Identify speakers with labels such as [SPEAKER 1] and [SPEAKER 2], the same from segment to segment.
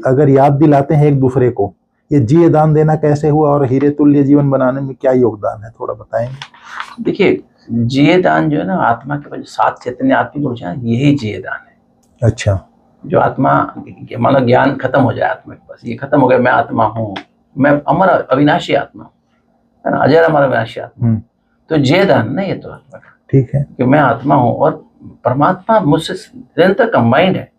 [SPEAKER 1] अगर याद दिलाते हैं एक दूसरे को, ये जिये दान देना कैसे हुआ और हीरे तुल्य जीवन बनाने में क्या योगदान है, थोड़ा बताएंगे?
[SPEAKER 2] देखिए, जिये दान जो है ना, आत्मा के पास 7 चैतन्य आत्मिक ऊर्जा, यही जिये दान है।
[SPEAKER 1] अच्छा।
[SPEAKER 2] जो आत्मा, मानो ज्ञान खत्म हो जाए आत्मा के पास, ये खत्म हो गया, मैं आत्मा हूँ, मैं अमर अविनाशी आत्मा हूँ, है ना, अजर अमर अविनाशी आत्मा, तो जिये दान ना ये तो आत्मा का,
[SPEAKER 1] ठीक है, कि
[SPEAKER 2] मैं आत्मा हूँ और परमात्मा मुझसे निरंतर कंबाइंड है,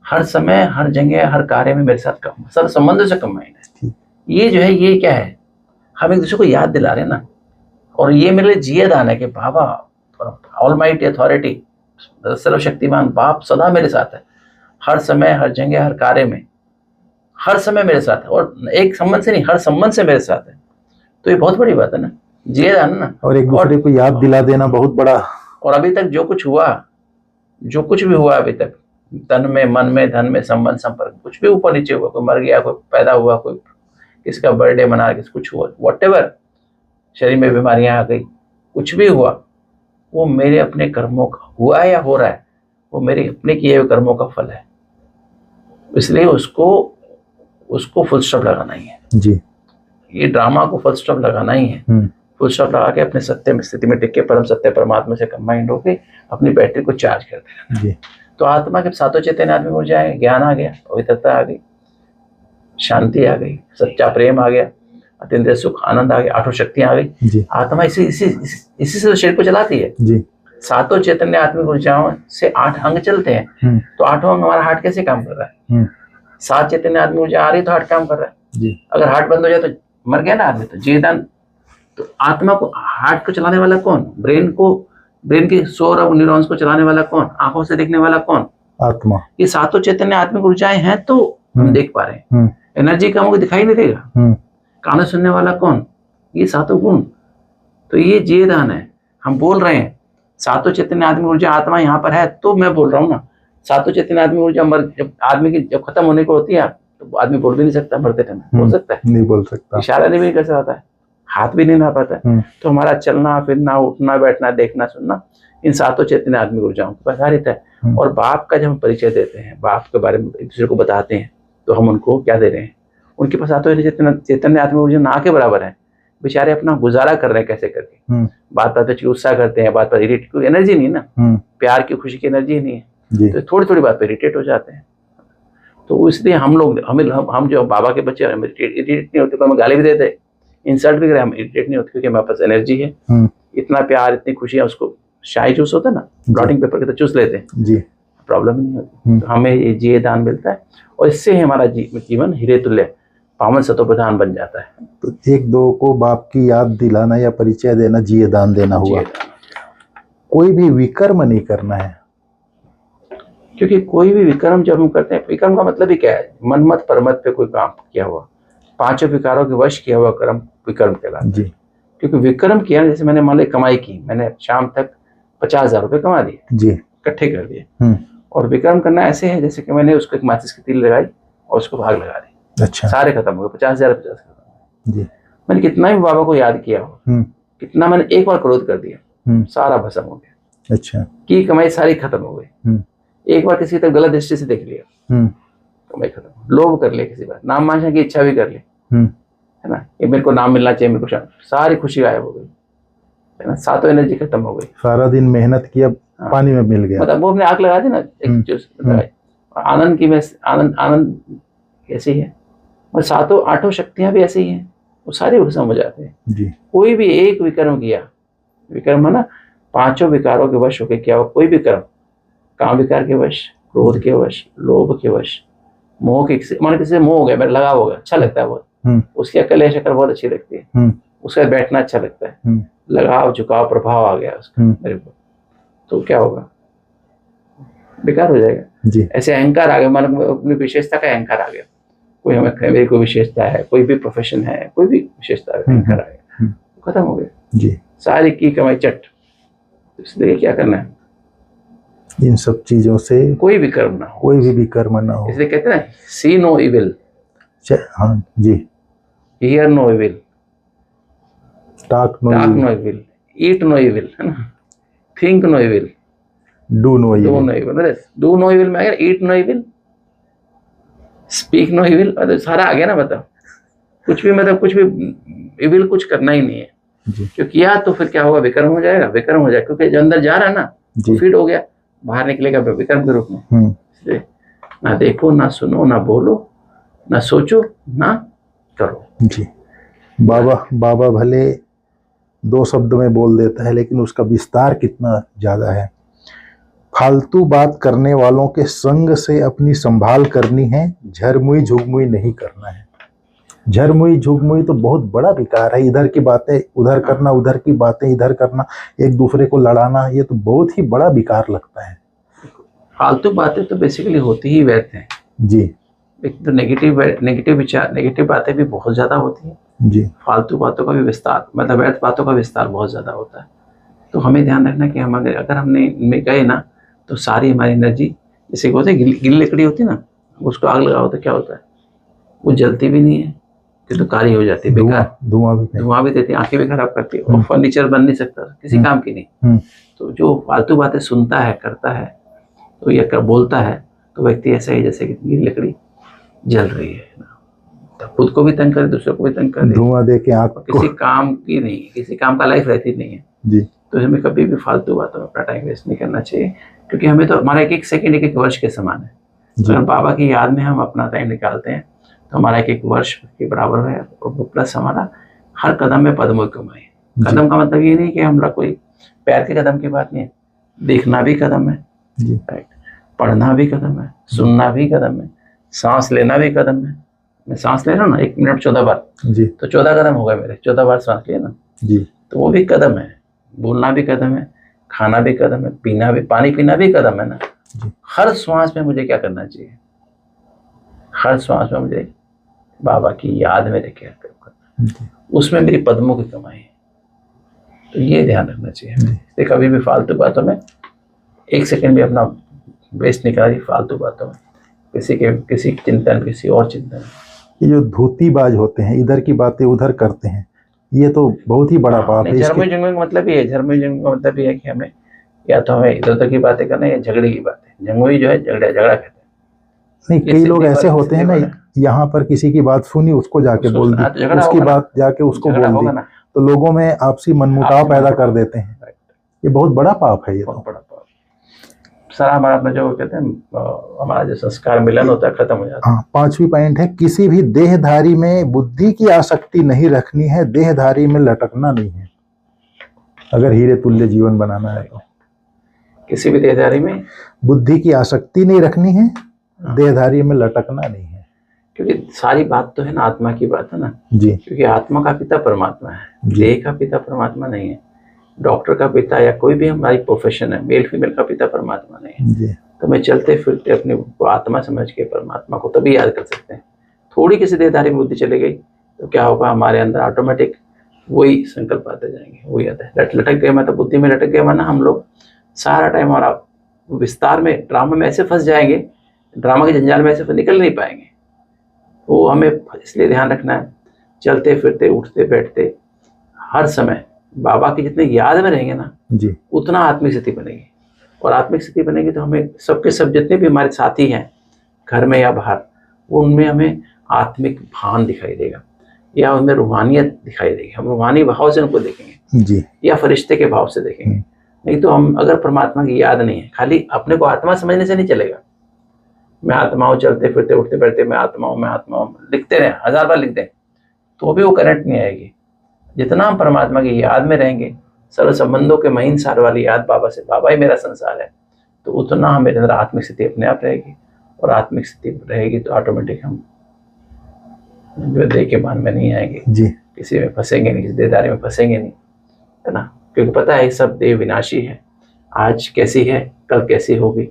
[SPEAKER 2] हर समय, हर जगह, हर कार्य में मेरे साथ सर संबंध से कंबाइंड है। ये जो है, ये क्या है, हम एक दूसरे को याद दिला रहे हैं ना, और ये मेरे लिए जिये दान है कि बाबा ऑलमाइटी अथॉरिटी, सर्वशक्तिमान बाप सदा मेरे साथ है, हर समय, हर जगह, हर कार्य में, हर समय मेरे साथ है, और एक संबंध से नहीं, हर संबंध से मेरे साथ है। तो ये बहुत बड़ी बात है ना, जिये दान ना,
[SPEAKER 1] और एक दूसरे को याद दिला देना बहुत बड़ा।
[SPEAKER 2] और अभी तक जो कुछ हुआ, जो कुछ भी हुआ अभी तक, तन में, मन में, धन में, संबंध, संपर्क, कुछ भी ऊपर नीचे हुआ, कोई मर गया, कोई पैदा हुआ, कोई किसी का बर्थडे मना, किसी कुछ हुआ, व्हाटएवर, शरीर में बीमारियां आ गई, कुछ भी हुआ, वो मेरे अपने कर्मों का हुआ है या हो रहा है, वो मेरे अपने किए हुए कर्मों का फल है। इसलिए उसको फुल स्टॉप लगाना ही है
[SPEAKER 1] जी, ये
[SPEAKER 2] ड्रामा को फुल स्टॉप लगाना ही है। फुल स्टॉप लगा के अपने सत्य में स्थिति में टिक के परम सत्य परमात्मा से कंबाइंड होके अपनी बैटरी को चार्ज कर देना जी। तो आत्मा के 7 चैतन्य आत्मिक ऊर्जा है, ज्ञान आ गया, पवित्रता आ गई, शांति आ गई, सच्चा प्रेम आ गया, अत्यंत सुख आनंद आ गया, 8 शक्तियां आ गई जी। आत्मा इसी से शरीर को चलाती है जी। 7 चैतन्य आत्मिक ऊर्जाओं से 8 अंग चलते हैं, तो 8 अंग हमारा हार्ट कैसे काम कर रहा है? 7 चैतन्य आत्मिक ऊर्जा आ रही तो हार्ट काम कर रहा है जी। अगर हार्ट बंद हो जाए तो मर गया ना आदमी। तो जीवदान, तो आत्मा को, हार्ट को चलाने वाला कौन? ब्रेन के सौर और न्यूरॉन्स को चलाने वाला कौन? आंखों से देखने वाला कौन? आत्मा। ये 7 चैतन्य आत्मिक ऊर्जाएं हैं तो हम देख पा रहे हैं। एनर्जी कम होगी दिखाई नहीं देगा। कान सुनने वाला कौन? ये 7 गुण। तो ये जीवदान है। हम बोल रहे हैं 7 चैतन्य आत्मिक ऊर्जा, आत्मा यहाँ पर है तो मैं बोल रहा हूँ ना। 7 चैतन्य आत्मिक ऊर्जा जब आदमी की जब खत्म होने को होती है तो आदमी बोल भी नहीं सकता, मरते टाइम बोल सकता है? नहीं बोल सकता, इशारा नहीं भी कर सकता है, हाथ भी नहीं ना पाता है। तो हमारा चलना फिरना, उठना बैठना, देखना सुनना, इन 7 चैतन्य आत्मिक ऊर्जाओं पर आधारित है। और बाप का जब हम परिचय देते हैं, बाप के बारे में एक दूसरे को बताते हैं, तो हम उनको क्या दे रहे हैं? उनके पास 7 चैतन्य आत्मिक ऊर्जा ना के बराबर है। बेचारे अपना गुजारा कर रहे हैं कैसे करके। बात बात पर गुस्सा करते हैं, बात पर इरिटेट, कोई एनर्जी नहीं ना, प्यार की खुशी की एनर्जी नहीं है, तो थोड़ी थोड़ी बात पर इरिटेट हो जाते हैं। तो इसलिए हम जो बाबा के बच्चे इरिटेट नहीं होते, तो हमें गाली भी देते, इंसल्ट भी करें, हम इरिटेट नहीं होते, क्योंकि हमारे पास एनर्जी है। इतना प्यार, इतनी खुशियां, उसको शाही चूस होता है ना, ब्लॉटिंग पेपर के तो चूस लेते हैं जी, प्रॉब्लम नहीं होती। तो हमें ये जिये दान मिलता है और इससे हमारा जीवन हीरे तुल्य पावन सतो प्रधान बन जाता है।
[SPEAKER 1] तो एक दो को बाप की याद दिलाना या परिचय देना जिये दान देना हुआ। कोई भी विकर्म नहीं करना है,
[SPEAKER 2] क्योंकि कोई भी विकर्म जब हम करते हैं, विकर्म का मतलब ही क्या है? मनमत परमत पे कोई काम किया हुआ, 5 विकारों के वश किया हुआ कर्म विकर्म कहलाता है। क्योंकि विक्रम किया, जैसे मैंने मान ली कमाई की, मैंने शाम तक 50,000 रुपये कमा दिए जी, इकट्ठे कर दिए। और विक्रम करना ऐसे है जैसे कि मैंने उसको एक माचिस की तीली लगाई और उसको भाग लगा दी। अच्छा, सारे खत्म हो गए, 50,000 खत्म जी। मैंने कितना भी बाबा को याद किया हो, कितना मैंने एक बार क्रोध कर दिया, सारा भस्म हो गया। अच्छा, की कमाई सारी खत्म हो गई। एक बार किसी तक गलत दृष्टि से देख लिया, कमाई खत्म। लोभ कर लिया, किसी बार नाम मांगने की इच्छा भी कर ली, है ना, ये मेरे को नाम मिलना चाहिए, मेरे को, सारी खुशी गायब हो गई, है ना, 7 एनर्जी खत्म हो गई।
[SPEAKER 1] सारा दिन मेहनत किया, पानी में मिल गया,
[SPEAKER 2] मतलब वो अपने आग लगा दी ना, एक आनंद की, आनंद ऐसे ही है। और 7 शक्तियां भी ऐसे ही हैं, वो सारे भस्म हो जाते हैं जी। कोई भी एक विकर्म किया, विकर्म है ना, 5 विकारों के वश होके किया हुआ कोई भी कर्म, काम विकार के वश, क्रोध के वश, लोभ के वश, मोह के, मान किसी से मोह हो गया, मेरा लगाव हो गया, अच्छा लगता है बहुत, उसकी अकल शक्ल बहुत अच्छी लगती है, उसका बैठना अच्छा लगता है, लगाव झुकाव प्रभाव आ गया उसका मेरे को, तो क्या होगा? बेकार हो जाएगा जी। ऐसे अहंकार आ गया, मतलब अपनी विशेषता का अहंकार आ गया, कोई हमें, मेरी कोई विशेषता है, कोई भी प्रोफेशन है, कोई भी विशेषता है, अहंकार आ गया, खत्म हो गया जी, सारी की कमाई चट। इसलिए क्या करना है?
[SPEAKER 1] इन सब चीजों से
[SPEAKER 2] कोई भी कर्म ना हो,
[SPEAKER 1] कोई भी कर्म ना हो।
[SPEAKER 2] इसलिए कहते हैं ना, सी नो इविल,
[SPEAKER 1] हाँ जी,
[SPEAKER 2] hear no evil,
[SPEAKER 1] talk no
[SPEAKER 2] evil, eat no evil, है ना, think no evil,
[SPEAKER 1] do no evil.
[SPEAKER 2] Do no evil में आ गया, eat no evil, speak no evil, मतलब सारा आ गया ना, बताओ कुछ भी, मतलब कुछ भी इविल कुछ करना ही नहीं है। जो किया तो फिर क्या होगा, विक्रम हो जाएगा, विक्रम हो जाएगा, क्योंकि जो अंदर जा रहा है ना वो फीड हो गया, बाहर निकलेगा विक्रम के रूप में। इसलिए ना देखो, ना सुनो, ना बोलो, ना सोचो, ना करो।
[SPEAKER 1] जी, बाबा भले 2 शब्द में बोल देता है, लेकिन उसका विस्तार कितना ज्यादा है। फालतू बात करने वालों के संग से अपनी संभाल करनी है, झरमुई झुगमुई नहीं करना है। झरमुई झुगमुई तो बहुत बड़ा विकार है, इधर की बातें उधर करना, उधर की बातें इधर करना, एक दूसरे को लड़ाना, ये तो बहुत ही बड़ा विकार लगता है।
[SPEAKER 2] फालतू बातें तो बेसिकली होती ही व्यर्थ हैं
[SPEAKER 1] जी।
[SPEAKER 2] एक तो नेगेटिव विचार, नेगेटिव बातें भी बहुत ज्यादा होती हैं
[SPEAKER 1] जी।
[SPEAKER 2] फालतू बातों का भी विस्तार, मतलब व्यर्थ बातों का विस्तार बहुत ज्यादा होता है। तो हमें ध्यान रखना कि हम अगर हमने इनमें गए ना, तो सारी हमारी एनर्जी, जैसे होता है गिल्ली लकड़ी होती है ना, उसको आग लगाओ तो क्या होता है, वो जलती भी नहीं है, तो काली हो जाती है, बेकार धुआं भी देती है, आंखें भी खराब करती है, और फर्नीचर बन नहीं सकता, किसी काम की नहीं। तो जो फालतू बातें सुनता है, करता है, तो या बोलता है, तो व्यक्ति ऐसा ही जैसे कि गिल्ली लकड़ी जल रही है, तो खुद को भी तंग करे, दूसरों को भी तंग करे, धुआं दे के आंख, किसी काम की नहीं, किसी काम का लाइफ रहती नहीं है जी। तो हमें कभी भी फालतू बातों में अपना टाइम वेस्ट नहीं करना चाहिए, क्योंकि हमें तो हमारा एक वर्ष एक वर्ष के समान है। अगर बाबा की याद में हम अपना टाइम निकालते हैं तो हमारा एक वर्ष के बराबर है, और प्लस हमारा हर कदम में पद्मों की कमाई। कदम का मतलब ये नहीं कि हमारा कोई पैर के कदम की बात नहीं है, देखना भी कदम है, राइट, पढ़ना भी कदम है, सुनना भी कदम है, सांस लेना भी कदम है। मैं सांस ले रहा हूँ ना 1 मिनट 14 बार जी, तो 14 कदम हो गए मेरे, 14 बार सांस लिया ना जी, तो वो भी कदम है। बोलना भी कदम है, खाना भी कदम है, पीना भी, पानी पीना भी कदम है ना जी। हर श्वास में मुझे क्या करना चाहिए, हर श्वास में मुझे बाबा की याद में लेके करना, उसमें मेरी पद्मों की कमाई है। तो ये ध्यान रखना चाहिए, कभी भी फालतू बातों में 1 सेकंड भी अपना वेस्ट नहीं करना चाहिए, फालतू बातों में, किसी चिंतन, किसी और चिंतन। ये जो धोतीबाज होते हैं, इधर की बातें उधर करते हैं, ये तो बहुत ही बड़ा पाप है। झरमुई झुगमुई का मतलब ये है, झरमुई झुगमुई का मतलब ये है कि हमें या तो हमें इधर उधर की बातें करना है, या झगड़े की बातें। झंगुई जो है झगड़ा कहते हैं। नहीं, कई लोग ऐसे होते हैं ना, यहाँ पर किसी की बात सुनी, उसको जाके बोल दी, उसकी बात जाके उसको बोल दी, तो लोगों में आपसी मनमुटाव पैदा कर देते हैं। ये बहुत बड़ा पाप है, ये बहुत बड़ा पाप। सारा हमारा जो कहते हैं हमारा जो संस्कार मिलन होता है खत्म हो जाता है। हाँ, 5वीं पॉइंट है, किसी भी देहधारी में बुद्धि की आसक्ति नहीं रखनी है, देहधारी में लटकना नहीं है। अगर हीरे तुल्य जीवन बनाना है तो किसी भी देहधारी में बुद्धि की आसक्ति नहीं रखनी है, देहधारी में लटकना नहीं है, क्योंकि सारी बात तो है ना आत्मा की बात है ना जी। क्योंकि आत्मा का पिता परमात्मा है, देह का पिता परमात्मा नहीं है। डॉक्टर का पिता या कोई भी हमारी प्रोफेशन है, मेल फीमेल का पिता परमात्मा नहीं है जी। तो मैं चलते फिरते अपने आत्मा समझ के परमात्मा को तभी याद कर सकते हैं। थोड़ी किसी देहधारी में बुद्धि चली गई तो क्या होगा, हमारे अंदर ऑटोमेटिक वही संकल्प आते जाएंगे, वही आता है। लटक गए मतलब बुद्धि में लटक गए, वरना हम लोग सारा टाइम हमारा विस्तार में, ड्रामा में ऐसे फंस जाएंगे, ड्रामा के जंजाल में ऐसे निकल नहीं पाएंगे। वो हमें इसलिए ध्यान रखना है, चलते फिरते उठते बैठते हर समय बाबा की जितने याद में रहेंगे ना जी, उतना आत्मिक स्थिति बनेगी। और आत्मिक स्थिति बनेगी तो हमें सबके सब जितने भी हमारे साथी हैं घर में या बाहर, उनमें हमें आत्मिक भान दिखाई देगा, या उनमें रूहानियत दिखाई देगी। हम रूहानी भाव से उनको देखेंगे जी, या फरिश्ते के भाव से देखेंगे। नहीं तो हम अगर परमात्मा की याद नहीं है, खाली अपने को आत्मा समझने से नहीं चलेगा। मैं आत्मा हूँ, चलते फिरते उठते बैठते मैं आत्मा हूँ, मैं आत्मा हूँ, लिखते रहे 1000 बार लिख दें तो भी वो करंट नहीं आएगी। जितना हम परमात्मा की याद में रहेंगे, सर्व संबंधों के महीन सार वाली याद बाबा से, बाबा ही मेरा संसार है, तो उतना हमें अंदर आत्मिक स्थिति अपने आप रहेगी। और आत्मिक स्थिति रहेगी तो ऑटोमेटिक हम जो देह के मान में नहीं आएंगे जी, किसी में फंसेंगे नहीं, किसी देहधारी में फंसेंगे नहीं, है ना। क्योंकि पता है सब देह विनाशी है, आज कैसी है कल कैसी होगी।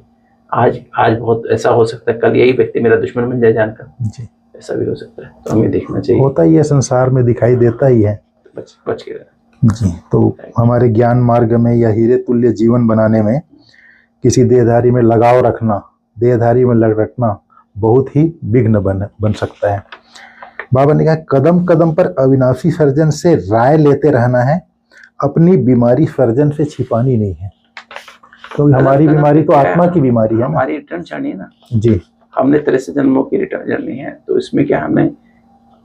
[SPEAKER 2] आज बहुत ऐसा हो सकता है, कल यही व्यक्ति मेरा दुश्मन बन जाए जानकर जी, ऐसा भी हो सकता है। तो हमें देखना चाहिए, होता ही है, संसार में दिखाई देता ही है, बच के जी। तो हमारे ज्ञान मार्ग में या हीरे तुल्य जीवन बनाने में किसी देहधारी में लगाव रखना, देहधारी में लग रखना बहुत ही विघ्न बन सकता है। बाबा ने कहा, कदम कदम पर अविनाशी सर्जन से राय लेते रहना है, अपनी बीमारी सर्जन से छिपानी नहीं है। क्योंकि हमारी बीमारी तो आत्मा की बीमारी है ना, हमारी रिटर्न चाहनी है ना जी। हमने 63 जन्मों की रिटर्न जर्नी है, तो इसमें क्या हमने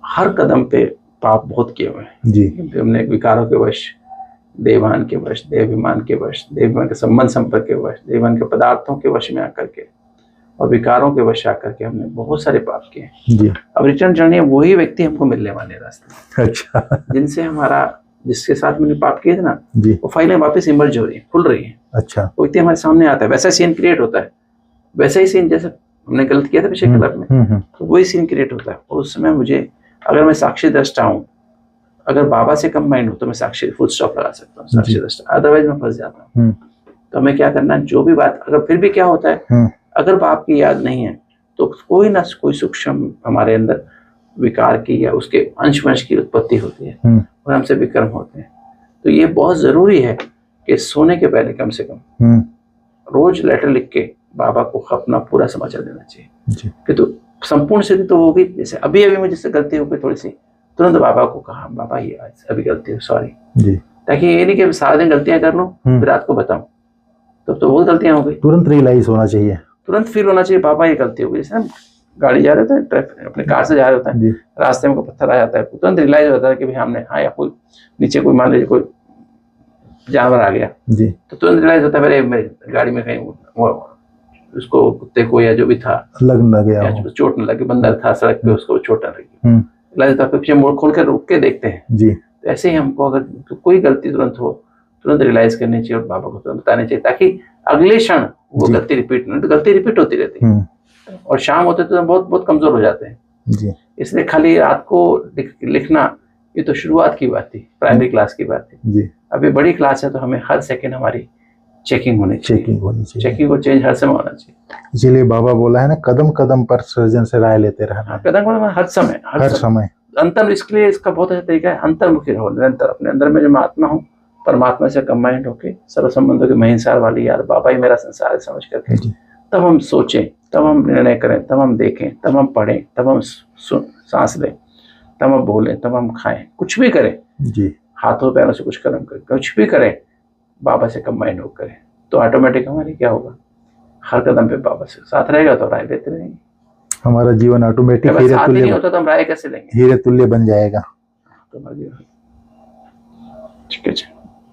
[SPEAKER 2] हर कदम पे पाप बहुत किए हुए हैं
[SPEAKER 1] जी।
[SPEAKER 2] हमने विकारों के वश, देवान के वश, देवाभिमान के वश, देवाभिमान के संबंध संपर्क के वश, देवाभिमान के पदार्थों के वश में आकर के और विकारों के वश आकर के हमने बहुत सारे पाप किए
[SPEAKER 1] जी।
[SPEAKER 2] अब रिटर्न जर्नी वही व्यक्ति हमको मिलने वाले रास्ते
[SPEAKER 1] अच्छा।
[SPEAKER 2] जिनसे हमारा, जिसके साथ मैंने पाप किए थे ना,
[SPEAKER 1] जी।
[SPEAKER 2] वो फाइलें वापस इमर्ज हो रही है, खुल रही है।
[SPEAKER 1] अच्छा।
[SPEAKER 2] वो व्यक्ति हमारे सामने आता है, वैसा सीन क्रिएट होता है, वैसा ही सीन जैसे हमने गलत किया था पिछले क्लब में, तो वही सीन क्रिएट होता है। और उस समय मुझे, अगर मैं साक्षी दृष्टा हूँ, अगर बाबा से कंबाइंड हूँ तो मैं साक्षी फुल स्टॉप लगा सकता हूँ, साक्षी दृष्टा, अदरवाइज मैं फंस जाता हूँ। तो हमें क्या करना है, जो भी बात, अगर फिर भी क्या होता है, अगर बाप की याद नहीं है तो कोई ना कोई सूक्ष्म हमारे अंदर विकार की या उसके अंश वंश की उत्पत्ति होती है और हमसे विक्रम होते हैं। तो ये बहुत जरूरी है कि सोने के पहले कम से कम रोज लेटर लिख के बाबा को अपना पूरा समाचार देना चाहिए कि तो संपूर्ण सिद्धि तो होगी। जैसे अभी मुझसे गलती हो गई थोड़ी सी, तुरंत बाबा को कहा, बाबा ये आज अभी गलती हो, सॉरी, ताकि ये नहीं कि सारा दिन गलतियां कर लूं फिर रात को बताऊं, तो बहुत गलतियां हो गई। तुरंत
[SPEAKER 1] रियलाइज होना चाहिए,
[SPEAKER 2] तुरंत फील होना चाहिए, बाबा ये गलती हो गई। जैसे हम गाड़ी जा रहे थे, अपने कार से जा रहे होते हैं, रास्ते में कोई पत्थर आ जाता है, तुरंत रियलाइज होता है कि भाई हमने, हाँ, या कोई नीचे कोई, मान लीजिए कोई जानवर आ गया जी, तो तुरंत रियलाइज होता है मेरे गाड़ी में कहीं वो उसको, कुत्ते को या जो भी था,
[SPEAKER 1] लग न गया,
[SPEAKER 2] चोट न लगी, बंदर था सड़क पे, उसको चोट न लगी, रियलाइज होता है, पीछे मोड़ खोल कर रुक के देखते हैं जी। तो ऐसे ही हमको अगर तो कोई गलती तुरंत हो, तुरंत रियलाइज करनी चाहिए और बाबा को तुरंत बतानी चाहिए, ताकि अगले क्षण वो गलती रिपीट नहीं, तो गलती रिपीट होती रहती है और शाम होते तो बहुत बहुत कमजोर हो जाते हैं जी। इसलिए खाली रात को लिखना, ये तो शुरुआत की बात थी, प्राइमरी क्लास की बात थी जी। अभी बड़ी क्लास है तो हमें हर सेकंड हमारी चेकिंग होनी चाहिए, चेकिंग और चेंज हर समय होना चाहिए।
[SPEAKER 1] इसीलिए बाबा बोला है ना, कदम कदम पर सर्जन से राय लेते रहना।
[SPEAKER 2] कदम कदम हर समय अंतर, इसके लिए इसका बहुत अच्छा तरीका है, अंतर्मुखी रहो निरंतर, अपने अंदर में जो मैं आत्मा हूँ, परमात्मा से कंबाइंड होके सर्व संबंधों के महिंसार वाली याद, बाबा ही मेरा संसार है समझ करके, तब हम सोचें, तब हम निर्णय करें, तब हम देखें, तब हम पढ़ें, तब हम सांस लें, तब हम बोलें, तब हम खाएं, कुछ भी करें जी, हाथों पैरों से कुछ कर्म करें, कुछ भी करें, बाबा से कंबाइंड होकर करें, तो ऑटोमेटिक हमारी क्या होगा, हर कदम पे बाबा से साथ रहेगा तो राय देते रहेंगे, हमारा जीवन ऑटोमेटिक हीरे तुल्य नहीं होता तो हम राय कैसे लेंगे, हीरे तुल्य बन जाएगा। ठीक है।